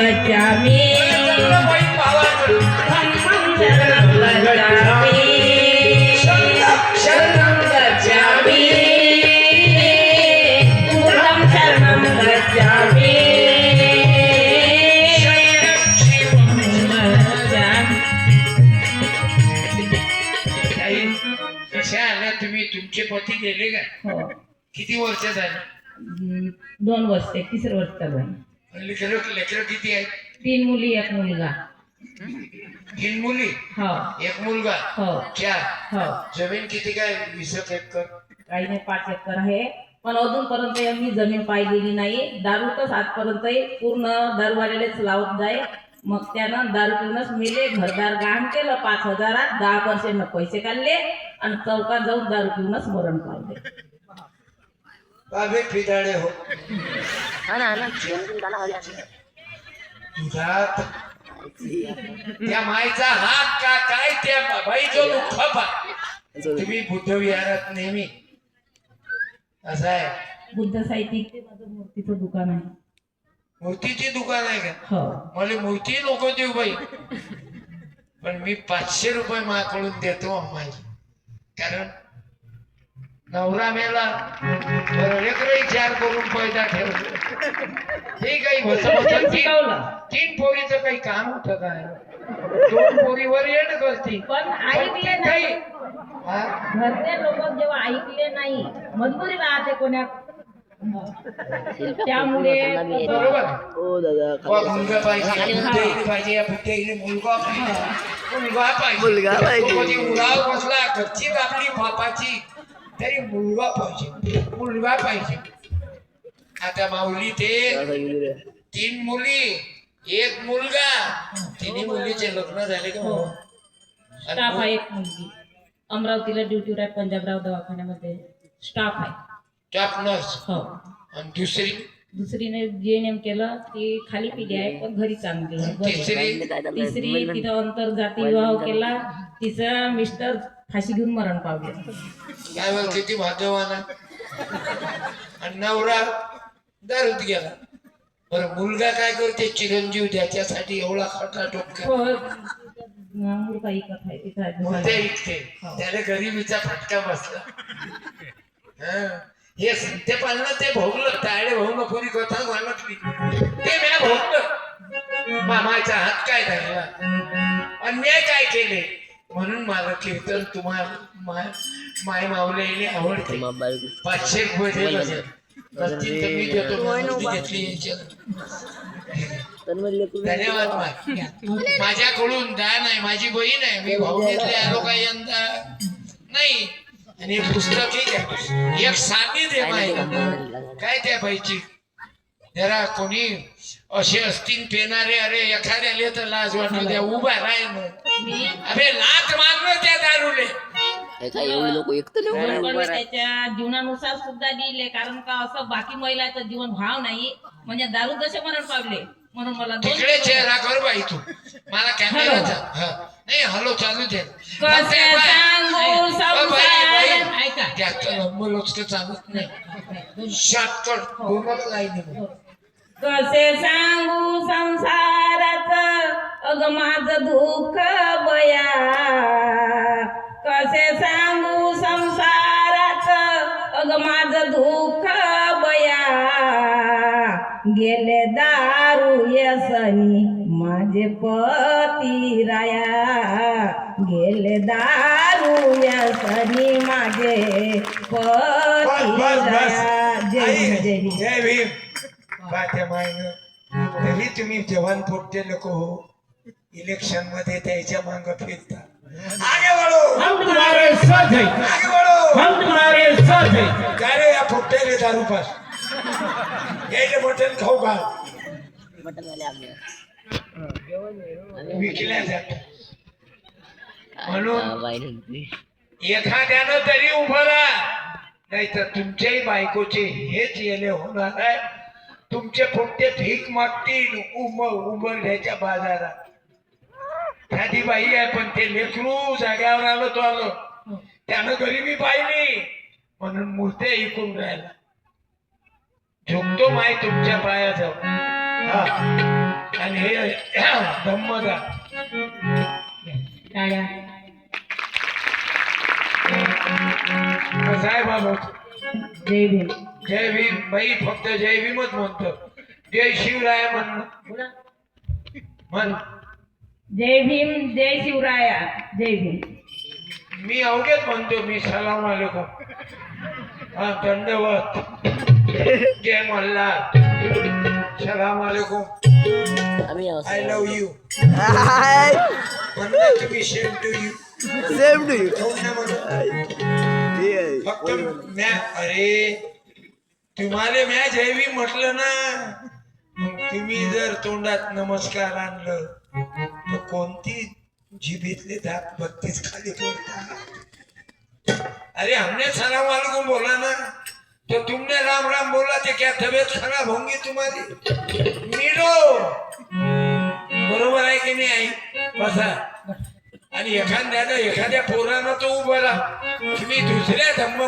गच्छामि धम्मं शरणं गच्छामि शरणं गच्छामि बुद्धं शरणं गच्छामि कशा आल्या तुम्ही? तुमचे पती गेले का? हो किती वर्ष झाली? 2 वर्ष 3 वर्ष चालू आहे. लेकरं किती आहेत? 3 मुली 1 मुलगा. 3 मुली हो 1 मुलगा. हो 4. हो जमीन किती काय? 20 एकर. काही नाही 5 एकर आहे. पण अजूनपर्यंत मी जमीन पाहिलेली नाही. दारूतच आजपर्यंत पूर्ण दारूवाल्यालाच लावत जाय. मग त्यानं दारू पिऊनच मेले. घरदार गहाण केलं 5,000. 10% पैसे काढले आणि चौकात जाऊन दारू पिऊनच मरण पावले. बाबे फिदाडे हो दुधात त्या माईचा हात का काय त्या बाईचा दुःख. तुम्ही बुद्ध विहारात नेहमी असं आहे. बुद्ध साहित्यिक ते माझं मूर्तीचं दुकान आहे. मूर्तीची दुकान आहे का? हो मला मूर्ती नको देऊ बाई, पण मी 500 रुपये माझ्याकडून देतो अम्माई. कारण नवरा मेला लेकरही 4 करून पैदा ठेवतो. हे काही बसवलं. 3 पोरीचं काही काम होतं काय? 2 पोरीवर येड करती. पण ऐकले नाही. हा? घरचे लोक जेव्हा ऐकले नाही, मजबुरी राहते कोण्या. त्यामुळे बरोबर. मुलगा पाहिजे, मुलगा पाहिजे, या बुद्धीला मुलगा पाहिजे, मुलगा पाहिजे. कधी उराव बसला घरची आपली बापाची तरी मुलगा पाहिजे, मुलगा पाहिजे. आता माऊली ते 3 मुली 1 मुलगा. 3 मुलीचे लग्न झाले का? हो स्टाफ आहे. 1 मुलगी अमरावतीला ड्युटीवर आहे. पंजाबराव दवाखान्यामध्ये स्टाफ आहे. Top nurse. हो आणि दुसरीने GNM केलं. ती खाली पिली आहे पण घरी चांगली आहे. तिसरी तिथं आंतरजाती विवाह केला. तिचा मिस्टर फाशी घेऊन मरण पावले. काय बघ किती भाग्यवान आहे. आणि नवरा दारूत गेला. बरं मुलगा काय करते? चिरंजीव त्याच्यासाठी एवढा खटा डोक्या हो मूर्ख ऐकत आहे तिथं. इथे त्याला गरिबीचा फटका बसला. हे ते पाहिलं ते भोगलं. तायडे भाऊ कोणी कथा सांगितली ते मी भोगलं. मामाचा हात काय धरला, अन्याय काय केले, म्हणून मला कीर्तन तुम्हाला माय माऊली आवडते. 500 रुपये दिले मी देतो. घेतली धन्यवाद. माझ्याकडून दान आहे. माझी बहीण आहे. मी भाऊ घेतले आलो काही यंदा नाही. आणि पुस्तक एक साधी दे माहिती काय त्या बाईची. जरा कोणी असे असतील पेनारे, अरे एखाद्याले तर लाज वाटलं त्या उभा राहील. अरे लाच मागणं त्या दारूले. त्याच्या जीवनानुसार सुद्धा दिले. कारण का असं बाकी महिलाचं जीवन भाव नाही. म्हणजे दारू जसे मरण पावले म्हणून मला तिकडे चेहरा कर बाई तू. मला कॅमेराचा नाही हॅलो चालू दे. चालत नाही. शॉर्टकट कोणाच नाही. कसे सांगू संसाराचं अग माझं दुःख बया. कसे सांगू संसाराचं अग माझं दुःख बया. गेले दारू यसनी माझे पती राया. गेले दारू यसनी माझे पती राया. जय भीम. जय भीम. त्या मायनं तरी तुम्ही जवान पोट्टे लोक हो इलेक्शन मध्ये त्याच्या मांग फिरता. आगे बढ़ो, हम तुम्हारे साथ हैं, आगे बढ़ो, हम तुम्हारे साथ हैं. काय रे या पोट्ट्याले दारू पास यायले मटण खाऊ का? विकल्या जात. म्हणून एखाद्यानं तरी उभं राहा. नाही तर तुमच्याही बायकोचे हेच येले होणार आहे. तुमचे पोट्टे भीक मागतील उमरण्याच्या बाजारात. साधी बाई आहे पण ते लेकरू जाग्यावर आलो तो आलो. त्यानं गरिबी पाहिली म्हणून मूर्त्या ऐकून राहिला. झुकतो माय तुमच्या पायाजवळ. आणि हे धम्मदा टाळ्या. कसं आहे बाबा जय भीम. जय भीम बाई फक्त जय भीमच म्हणतो जय शिवराय म्हण म्हण जय भीम जय शिवराया जय भीम. मी अवघेच म्हणतो मी सलाम आलेकुम हा दंडवत जय मल्हार सलाम आलेकुम आय लव यू म्हणलं तुम्ही same to you same to you फक्त म्या अरे तुम्हाला म्या जयवी म्हटलं ना मग तुम्ही जर तोंडात नमस्कार आणलं तर कोणती जिभेतले दात 32 खाली पडतात अरे हमने सलाम वालेकुम बोला ना तो तुमने राम राम बोला ते क्या तबीयत खराब होंगी तुम्हारी मिलो बरोबर आहे की नाही आई बसा आणि एखाद्या पोरानं तो उभा राहा तुम्ही दुसऱ्या धम्म